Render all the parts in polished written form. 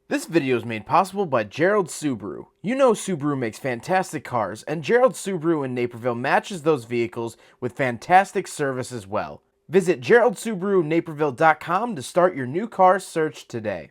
This video is made possible by Gerald Subaru. You know Subaru makes fantastic cars, and Gerald Subaru in Naperville matches those vehicles with fantastic service as well. Visit GeraldSubaruNaperville.com to start your new car search today.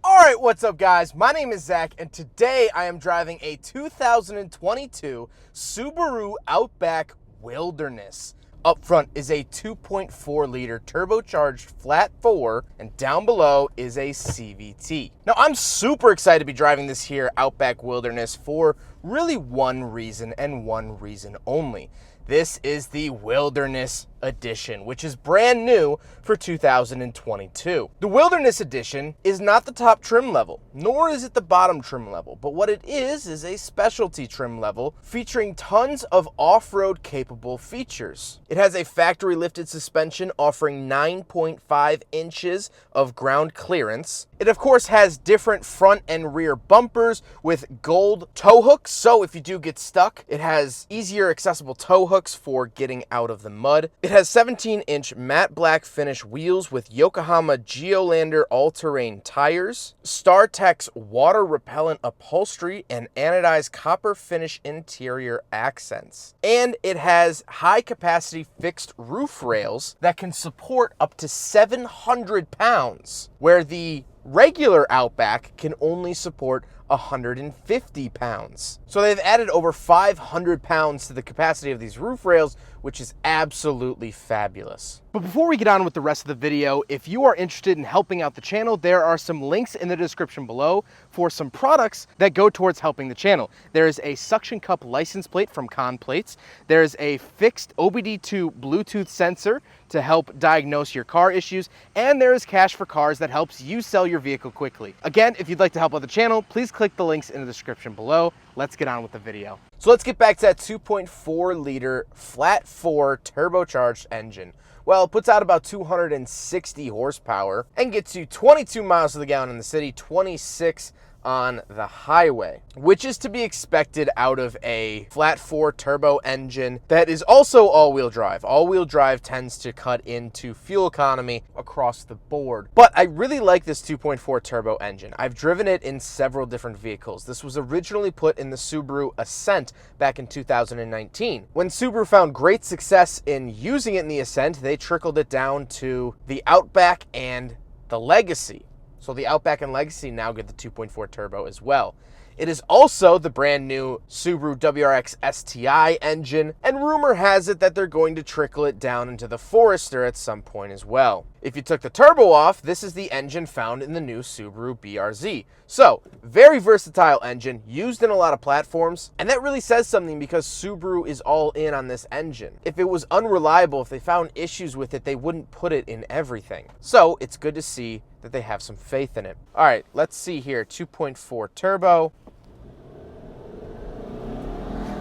Alright, what's up guys? My name is Zach, and today I am driving a 2022 Subaru Outback Wilderness. Up front is a 2.4 liter turbocharged flat 4, and down below is a CVT. Now I'm super excited to be driving this here Outback Wilderness for really one reason and one reason only. This is the Wilderness Edition, which is brand new for 2022. The Wilderness Edition is not the top trim level, nor is it the bottom trim level, but what it is a specialty trim level featuring tons of off-road capable features. It has a factory lifted suspension offering 9.5 inches of ground clearance. It of course has different front and rear bumpers with gold tow hooks, so if you do get stuck, it has easier accessible tow hooks for getting out of the mud. It has 17-inch matte black finish wheels with Yokohama Geolander all-terrain tires, StarTech's water-repellent upholstery, and anodized copper finish interior accents. And it has high-capacity fixed roof rails that can support up to 700 pounds, where the regular Outback can only support 150 pounds. So they've added over 500 pounds to the capacity of these roof rails, which is absolutely fabulous. But before we get on with the rest of the video, if you are interested in helping out the channel, there are some links in the description below for some products that go towards helping the channel. There is a suction cup license plate from Con Plates. There is a fixed OBD2 Bluetooth sensor to help diagnose your car issues, and there is Cash for Cars that helps you sell your vehicle quickly. Again, if you'd like to help out the channel, please click the links in the description below. Let's get on with the video. So let's get back to that 2.4 liter flat 4 turbocharged engine. Well, it puts out about 260 horsepower and gets you 22 miles to the gallon in the city, 26 on the highway, which is to be expected out of a flat 4 turbo engine that is also all-wheel drive. All-wheel drive tends to cut into fuel economy across the board. But I really like this 2.4 turbo engine. I've driven it in several different vehicles. This was originally put in the Subaru Ascent back in 2019. When Subaru found great success in using it in the Ascent, they trickled it down to the Outback and the Legacy. So the Outback and Legacy now get the 2.4 turbo as well. It is also the brand new Subaru WRX STI engine, and rumor has it that they're going to trickle it down into the Forester at some point as well. If you took the turbo off, this is the engine found in the new Subaru BRZ. So, very versatile engine, used in a lot of platforms, and that really says something because Subaru is all in on this engine. If it was unreliable, if they found issues with it, they wouldn't put it in everything. So, it's good to see that they have some faith in it. All right, let's see here, 2.4 turbo.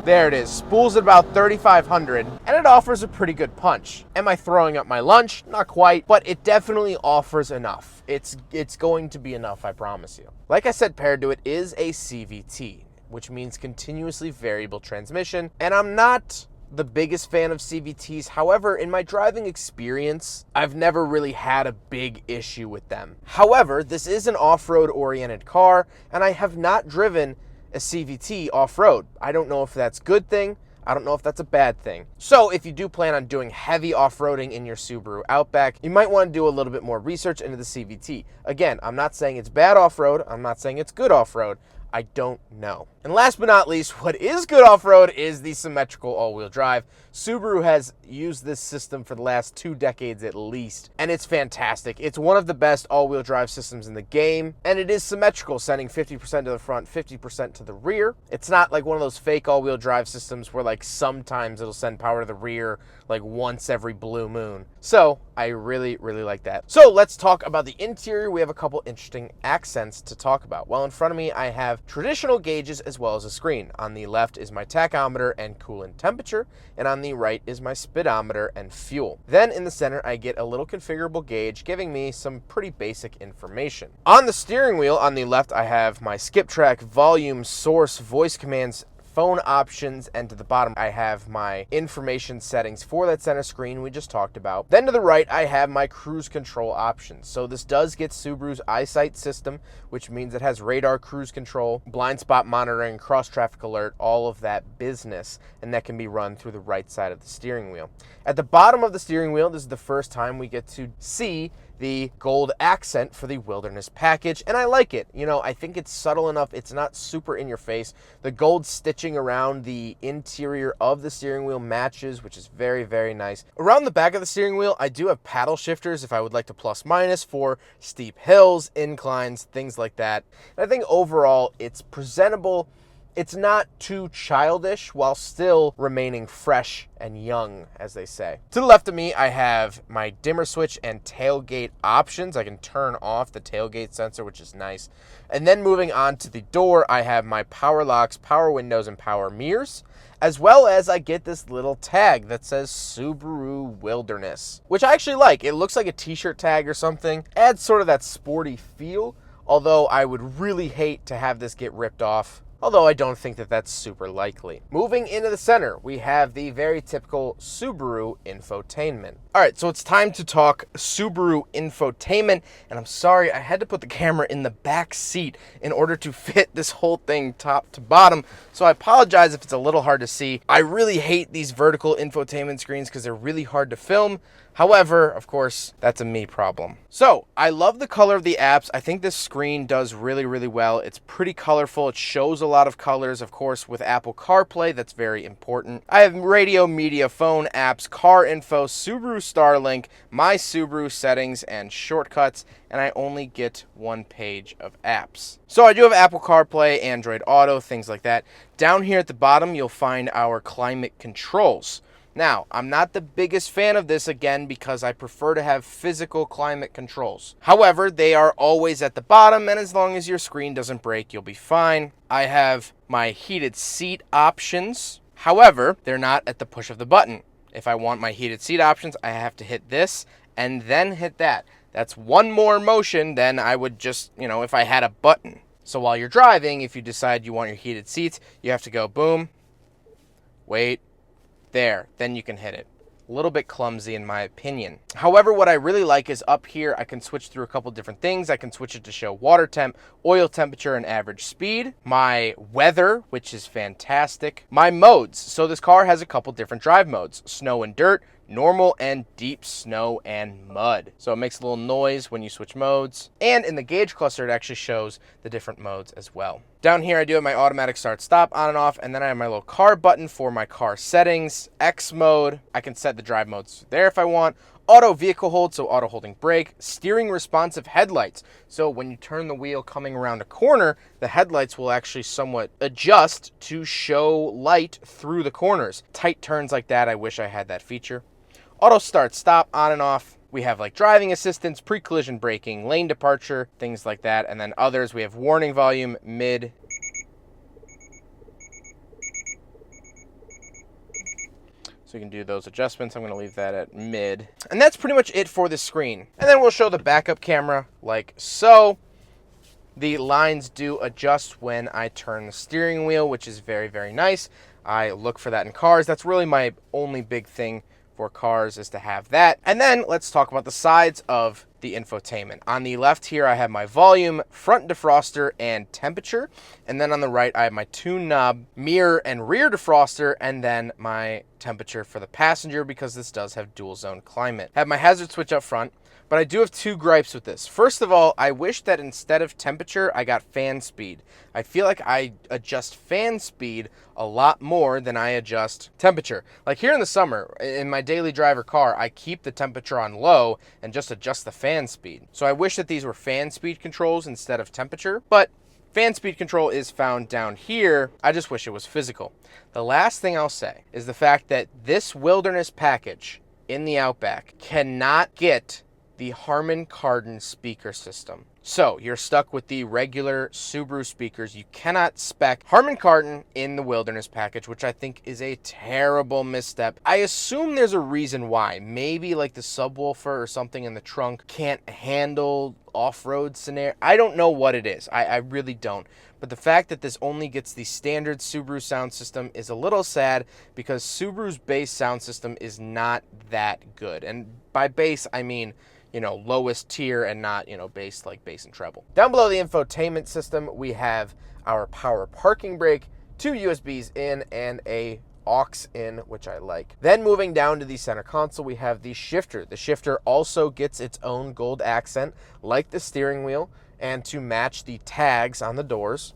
There it is, spools at about 3,500, and it offers a pretty good punch. Am I throwing up my lunch? Not quite, but it definitely offers enough. It's going to be enough, I promise you. Like I said, paired to it is a CVT, which means continuously variable transmission, and I'm not the biggest fan of CVTs. However, in my driving experience, I've never really had a big issue with them. However, this is an off-road oriented car, and I have not driven a CVT off-road. I don't know if that's a good thing. I don't know if that's a bad thing. So if you do plan on doing heavy off-roading in your Subaru Outback, you might want to do a little bit more research into the CVT. Again, I'm not saying it's bad off-road. I'm not saying it's good off-road. I don't know. And last but not least, what is good off-road is the symmetrical all-wheel drive. Subaru has used this system for the last 2 decades at least, and it's fantastic. It's one of the best all-wheel drive systems in the game, and it is symmetrical, sending 50% to the front, 50% to the rear. It's not like one of those fake all-wheel drive systems where like sometimes it'll send power to the rear like once every blue moon. So I really, really like that. So let's talk about the interior. We have a couple interesting accents to talk about. Well, in front of me, I have traditional gauges as well as a screen. On the left is my tachometer and coolant temperature, and on the right is my speedometer and fuel. Then in the center, I get a little configurable gauge giving me some pretty basic information. On the steering wheel on the left, I have my skip track, volume, source, voice commands, phone options, and to the bottom I have my information settings for that center screen we just talked about. Then to the right I have my cruise control options. So this does get Subaru's eyesight system, which means it has radar, cruise control, blind spot monitoring, cross traffic alert, all of that business, and that can be run through the right side of the steering wheel. At the bottom of the steering wheel, this is the first time we get to see the gold accent for the Wilderness package, and I like it. You know, I think it's subtle enough. It's not super in your face. The gold stitching around the interior of the steering wheel matches, which is very, very nice. Around the back of the steering wheel, I do have paddle shifters if I would like to plus minus for steep hills, inclines, things like that. And I think overall it's presentable. It's not too childish while still remaining fresh and young, as they say. To the left of me, I have my dimmer switch and tailgate options. I can turn off the tailgate sensor, which is nice. And then moving on to the door, I have my power locks, power windows, and power mirrors, as well as I get this little tag that says Subaru Wilderness, which I actually like. It looks like a t-shirt tag or something. Adds sort of that sporty feel, although I would really hate to have this get ripped off. Although I don't think that that's super likely. Moving into the center, we have the very typical Subaru infotainment. All right, so it's time to talk Subaru infotainment, and I'm sorry, I had to put the camera in the back seat in order to fit this whole thing top to bottom, so I apologize if it's a little hard to see. I really hate these vertical infotainment screens because they're really hard to film. However, of course, that's a me problem. So I love the color of the apps. I think this screen does really, really well. It's pretty colorful. It shows a lot of colors. Of course, with Apple CarPlay, that's very important. I have radio, media, phone, apps, car info, Subaru Starlink, my Subaru settings, and shortcuts, and I only get one page of apps. So I do have Apple CarPlay, Android Auto, things like that. Down here at the bottom, you'll find our climate controls. Now, I'm not the biggest fan of this, again, because I prefer to have physical climate controls. However, they are always at the bottom, and as long as your screen doesn't break, you'll be fine. I have my heated seat options. However, they're not at the push of the button. If I want my heated seat options, I have to hit this and then hit that. That's one more motion than I would just, if I had a button. So while you're driving, if you decide you want your heated seats, you have to go boom, wait, there, then you can hit it. A little bit clumsy in my opinion. However, what I really like is up here, I can switch through a couple different things. I can switch it to show water temp, oil temperature, and average speed. My weather, which is fantastic. My modes. So this car has a couple different drive modes. Snow and dirt, normal, and deep snow and mud. So it makes a little noise when you switch modes. And in the gauge cluster, it actually shows the different modes as well. Down here, I do have my automatic start stop on and off, and then I have my little car button for my car settings. X mode, I can set the drive modes there if I want. Auto vehicle hold, so auto holding brake. Steering responsive headlights. So when you turn the wheel coming around a corner, the headlights will actually somewhat adjust to show light through the corners. Tight turns like that, I wish I had that feature. Auto start stop on and off. We have like driving assistance, pre-collision braking, lane departure, things like that. And then others, we have warning volume, mid. So you can do those adjustments. I'm going to leave that at mid. And that's pretty much it for the screen. And then we'll show the backup camera like so. The lines do adjust when I turn the steering wheel, which is very, very nice. I look for that in cars. That's really my only big thing for cars, is to have that. And then let's talk about the sides of the infotainment. On the left here, I have my volume, front defroster, and temperature. And then on the right, I have my tune knob, mirror, and rear defroster, and then my temperature for the passenger, because this does have dual zone climate. I have my hazard switch up front. But I do have two gripes with this. First of all, I wish that instead of temperature, I got fan speed. I feel like I adjust fan speed a lot more than I adjust temperature. Like here in the summer, in my daily driver car, I keep the temperature on low and just adjust the fan speed. So I wish that these were fan speed controls instead of temperature, but fan speed control is found down here. I just wish it was physical. The last thing I'll say is the fact that this Wilderness package in the Outback cannot get the Harman Kardon speaker system. So you're stuck with the regular Subaru speakers. You cannot spec Harman Kardon in the Wilderness package, which I think is a terrible misstep. I assume there's a reason why. Maybe like the subwoofer or something in the trunk can't handle off-road scenario. I don't know what it is. I really don't. But the fact that this only gets the standard Subaru sound system is a little sad, because Subaru's base sound system is not that good. And by base, I mean, you know, lowest tier and not, you know, bass like bass and treble. Down below the infotainment system, we have our power parking brake, 2 USBs in, and a aux in, which I like. Then moving down to the center console, we have the shifter. The shifter also gets its own gold accent, like the steering wheel, and to match the tags on the doors.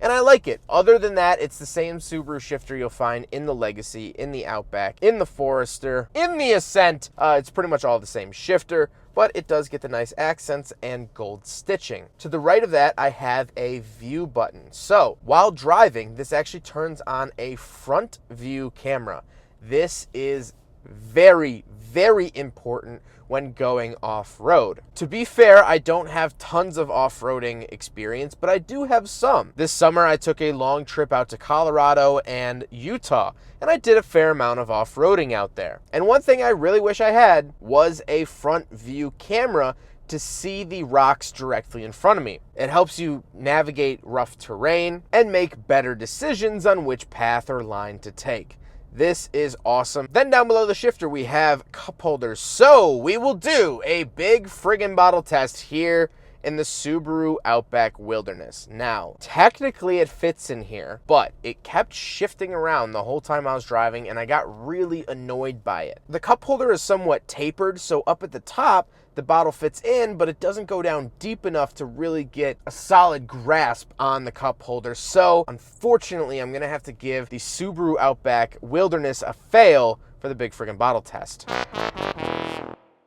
And I like it. Other than that, it's the same Subaru shifter you'll find in the Legacy, in the Outback, in the Forester, in the Ascent. It's pretty much all the same shifter, but it does get the nice accents and gold stitching. To the right of that, I have a view button. So while driving, this actually turns on a front view camera. This is very, very important when going off-road. To be fair, I don't have tons of off-roading experience, but I do have some. This summer, I took a long trip out to Colorado and Utah, and I did a fair amount of off-roading out there. And one thing I really wish I had was a front view camera to see the rocks directly in front of me. It helps you navigate rough terrain and make better decisions on which path or line to take. This is awesome. Then down below the shifter, we have cup holders. So we will do a big friggin' bottle test here in the Subaru Outback Wilderness. Now, technically it fits in here, but it kept shifting around the whole time I was driving, and I got really annoyed by it. The cup holder is somewhat tapered, so up at the top, the bottle fits in, but it doesn't go down deep enough to really get a solid grasp on the cup holder. So unfortunately, I'm gonna have to give the Subaru Outback Wilderness a fail for the big friggin' bottle test.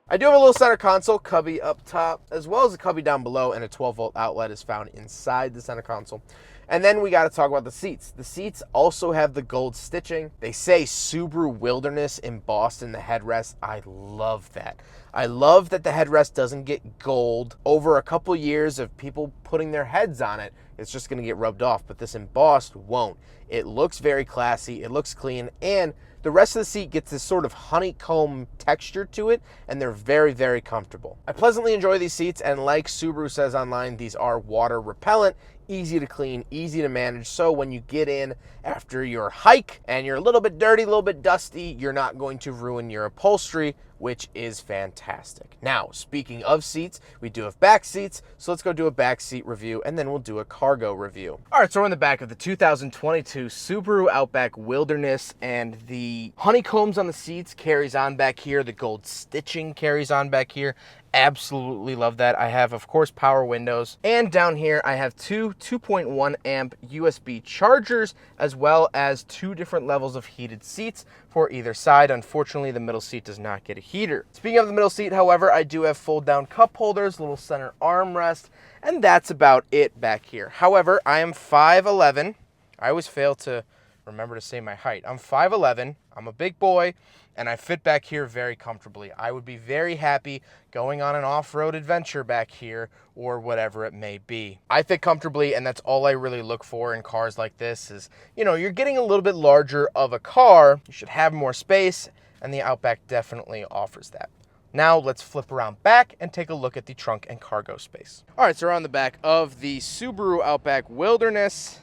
I do have a little center console cubby up top, as well as a cubby down below, and a 12-volt outlet is found inside the center console. And then we got to talk about the seats. The seats also have the gold stitching. They say Subaru Wilderness embossed in the headrest. I love that. I love that the headrest doesn't get gold. Over a couple years of people putting their heads on it, it's just going to get rubbed off, but this embossed won't. It looks very classy, it looks clean, and the rest of the seat gets this sort of honeycomb texture to it, and they're very, very comfortable. I pleasantly enjoy these seats, and like Subaru says online, these are water repellent, easy to clean, easy to manage, so when you get in after your hike and you're a little bit dirty, a little bit dusty, you're not going to ruin your upholstery, which is fantastic. Now, speaking of seats, we do have back seats, so let's go do a back seat review, and then we'll do a cargo review. All right, so we're in the back of the 2022 Subaru Outback Wilderness, and the honeycombs on the seats carries on back here. The gold stitching carries on back here. Absolutely love that. I have, of course, power windows. And down here, I have two 2.1 amp USB chargers, as well as 2 different levels of heated seats for either side. Unfortunately, the middle seat does not get a heater. Speaking of the middle seat, however, I do have fold-down cup holders, little center armrest, and that's about it back here. However, I am 5'11". I always fail to remember to say my height. I'm 5'11", I'm a big boy, and I fit back here very comfortably. I would be very happy going on an off-road adventure back here or whatever it may be. I fit comfortably, and that's all I really look for in cars like this is, you know, you're getting a little bit larger of a car, you should have more space, and the Outback definitely offers that. Now let's flip around back and take a look at the trunk and cargo space. All right, so we're on the back of the Subaru Outback Wilderness.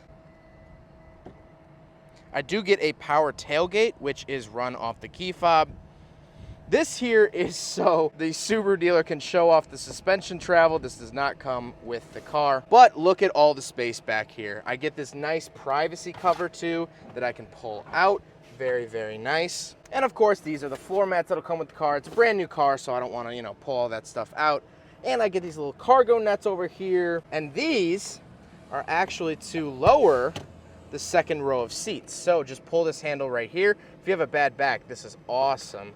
I do get a power tailgate, which is run off the key fob. This here is so the Subaru dealer can show off the suspension travel. This does not come with the car, but look at all the space back here. I get this nice privacy cover too that I can pull out. Very, very nice. And of course, these are the floor mats that'll come with the car. It's a brand new car, so I don't want to, you know, pull all that stuff out. And I get these little cargo nets over here, and these are actually to lower the second row of seats. So just pull this handle right here. If you have a bad back, this is awesome.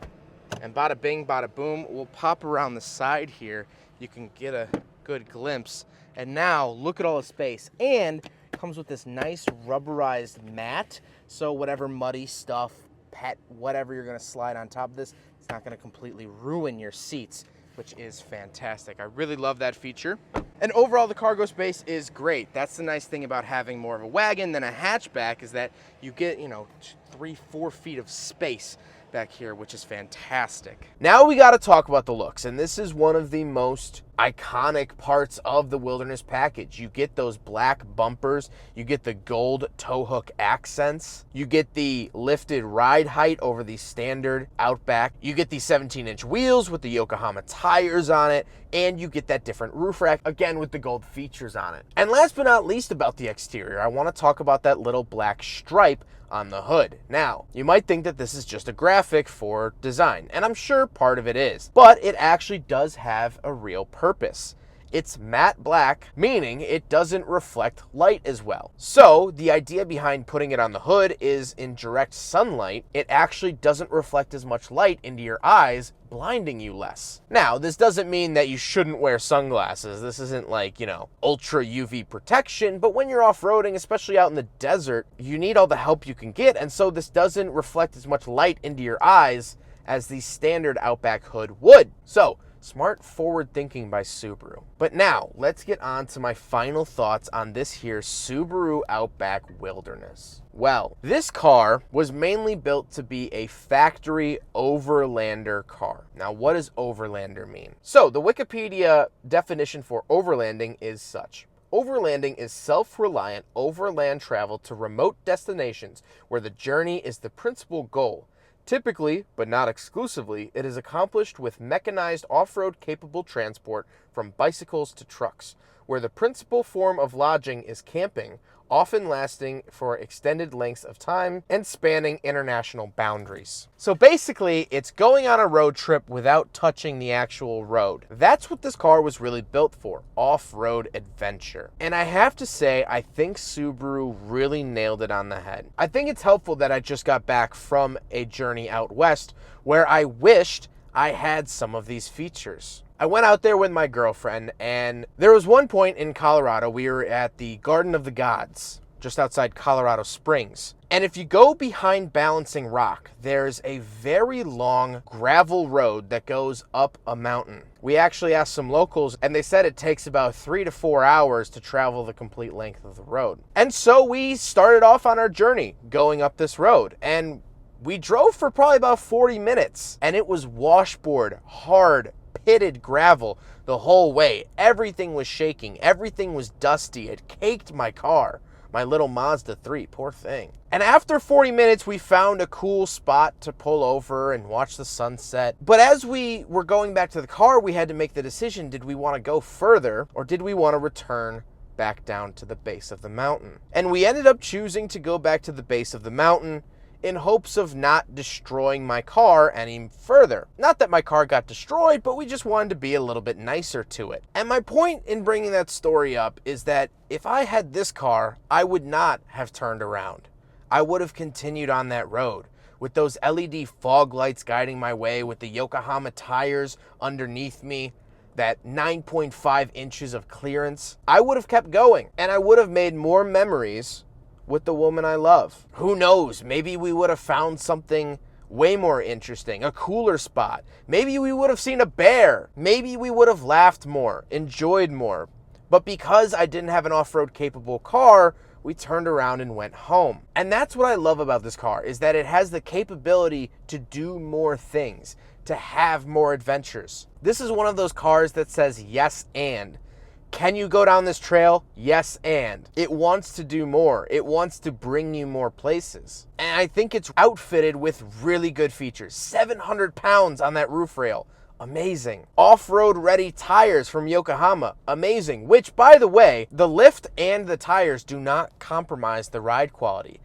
And bada bing, bada boom, we'll pop around the side here. You can get a good glimpse. And now look at all the space. And it comes with this nice rubberized mat. So whatever muddy stuff, pet, whatever you're gonna slide on top of this, it's not gonna completely ruin your seats. which is fantastic. I really love that feature. And overall, the cargo space is great. That's the nice thing about having more of a wagon than a hatchback, is that you get, 3-4 feet of space back here, which is fantastic. Now we got to talk about the looks, and this is one of the most iconic parts of the Wilderness package. You get those black bumpers, you get the gold tow hook accents, you get the lifted ride height over the standard Outback, you get the 17-inch wheels with the Yokohama tires on it, and you get that different roof rack, again with the gold features on it. And last but not least about the exterior, I want to talk about that little black stripe on the hood. Now, you might think that this is just a graphic for design, and I'm sure part of it is, but it actually does have a real purpose. It's matte black, meaning it doesn't reflect light as well. So the idea behind putting it on the hood is in direct sunlight, it actually doesn't reflect as much light into your eyes, blinding you less. Now, this doesn't mean that you shouldn't wear sunglasses. This isn't like, ultra UV protection, but when you're off-roading, especially out in the desert, you need all the help you can get, and so this doesn't reflect as much light into your eyes as the standard Outback hood would. So, smart forward thinking by Subaru. But now, let's get on to my final thoughts on this here Subaru Outback Wilderness. Well, this car was mainly built to be a factory Overlander car. Now, what does Overlander mean? So, the Wikipedia definition for overlanding is such. Overlanding is self-reliant overland travel to remote destinations where the journey is the principal goal. Typically, but not exclusively, it is accomplished with mechanized off-road capable transport from bicycles to trucks, where the principal form of lodging is camping, often lasting for extended lengths of time and spanning international boundaries. So basically, it's going on a road trip without touching the actual road. That's what this car was really built for, off-road adventure. And I have to say, I think Subaru really nailed it on the head. I think it's helpful that I just got back from a journey out west where I wished I had some of these features. I went out there with my girlfriend, and there was one point in Colorado, we were at the Garden of the Gods, just outside Colorado Springs. And if you go behind Balancing Rock, there's a very long gravel road that goes up a mountain. We actually asked some locals, and they said it takes about 3 to 4 hours to travel the complete length of the road. And so we started off on our journey going up this road, and we drove for probably about 40 minutes, and it was washboard, hard, pitted gravel the whole way. Everything was shaking. Everything was dusty. It caked my car, my little Mazda 3, poor thing. And after 40 minutes, we found a cool spot to pull over and watch the sunset. But as we were going back to the car, we had to make the decision, did we want to go further or did we want to return back down to the base of the mountain? And we ended up choosing to go back to the base of the mountain in hopes of not destroying my car any further. Not that my car got destroyed, but we just wanted to be a little bit nicer to it. And my point in bringing that story up is that if I had this car, I would not have turned around. I would have continued on that road with those LED fog lights guiding my way, with the Yokohama tires underneath me, that 9.5 inches of clearance. I would have kept going, and I would have made more memories with the woman I love. Who knows, maybe we would have found something way more interesting, a cooler spot. Maybe we would have seen a bear. Maybe we would have laughed more, enjoyed more. But because I didn't have an off-road capable car, we turned around and went home. And that's what I love about this car, is that it has the capability to do more things, to have more adventures. This is one of those cars that says yes and. Can you go down this trail? Yes, and. It wants to do more. It wants to bring you more places. And I think it's outfitted with really good features. 700 pounds on that roof rail. Amazing. Off-road ready tires from Yokohama. Amazing. Which, by the way, the lift and the tires do not compromise the ride quality.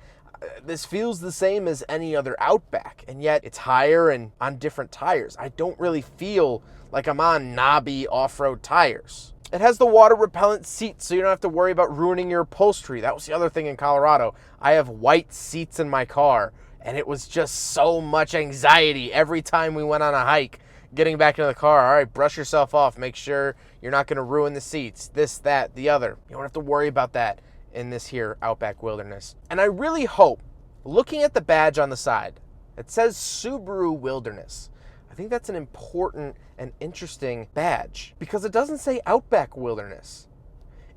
This feels the same as any other Outback, and yet it's higher and on different tires. I don't really feel like I'm on knobby off-road tires. It has the water repellent seats, so you don't have to worry about ruining your upholstery. That was the other thing in Colorado. I have white seats in my car, and it was just so much anxiety every time we went on a hike. Getting back into the car, all right, brush yourself off. Make sure you're not going to ruin the seats. This, that, the other. You don't have to worry about that in this here Outback Wilderness. And I really hope, looking at the badge on the side, it says Subaru Wilderness. I think that's an important and interesting badge because it doesn't say Outback Wilderness.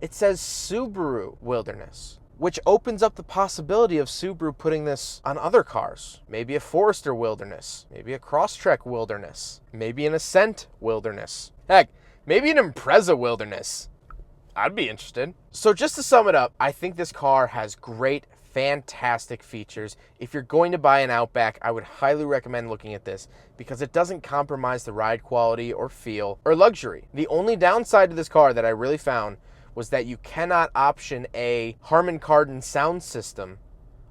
It says Subaru Wilderness, which opens up the possibility of Subaru putting this on other cars. Maybe a Forester Wilderness, maybe a Crosstrek Wilderness, maybe an Ascent Wilderness. Heck, maybe an Impreza Wilderness. I'd be interested. So just to sum it up, I think this car has great, fantastic features. If you're going to buy an Outback, I would highly recommend looking at this because it doesn't compromise the ride quality or feel or luxury. The only downside to this car that I really found was that you cannot option a Harman Kardon sound system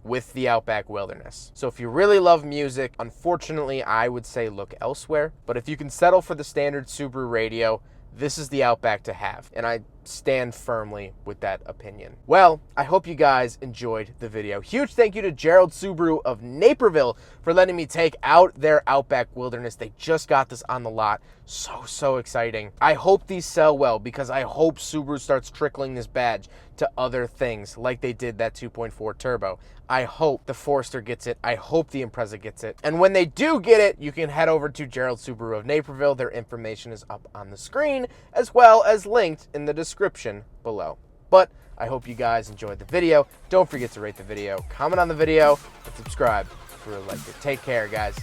with the Outback Wilderness. So if you really love music, unfortunately, I would say look elsewhere. But if you can settle for the standard Subaru radio, this is the Outback to have, and I stand firmly with that opinion. Well, I hope you guys enjoyed the video. Huge thank you to Gerald Subaru of Naperville for letting me take out their Outback Wilderness. They just got this on the lot. So exciting. I hope these sell well because I hope Subaru starts trickling this badge to other things like they did that 2.4 turbo. I hope the Forester gets it. I hope the Impreza gets it. And when they do get it, you can head over to Gerald Subaru of Naperville. Their information is up on the screen as well as linked in the description below. But I hope you guys enjoyed the video. Don't forget to rate the video, comment on the video, and subscribe if you really liked it. Take care, guys.